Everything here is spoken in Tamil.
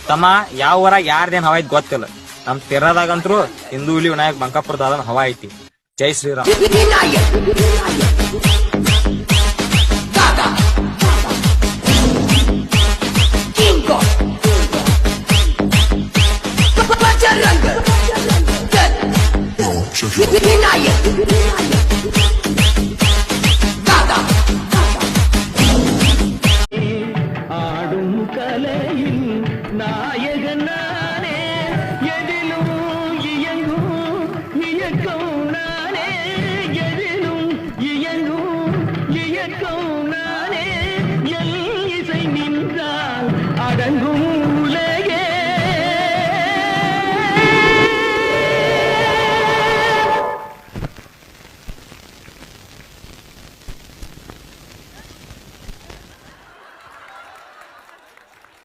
ತಮ್ಮ ಯಾವ ಊರಾಗ ಯಾರ್ದೇನ್ ಹವಾ ಐತಿ ಗೊತ್ತಿಲ್ಲ. ನಮ್ ತೆರದಾಗಂತ್ರು ಹಿಂದೂ ಹುಲಿ ವಿನಾಯಕ್ ಬಂಕಾಪುರದ ಹವಾ ಐತಿ. ಜೈ ಶ್ರೀರಾಮ್. ஆடும் கலையில் நாயகன் நானே, எதிலும் இயங்கும் இயக்கம் நானே, எதிலும் இயங்கும் இயக்கம் நானே, எல் இசை நின்றால் அடங்கும்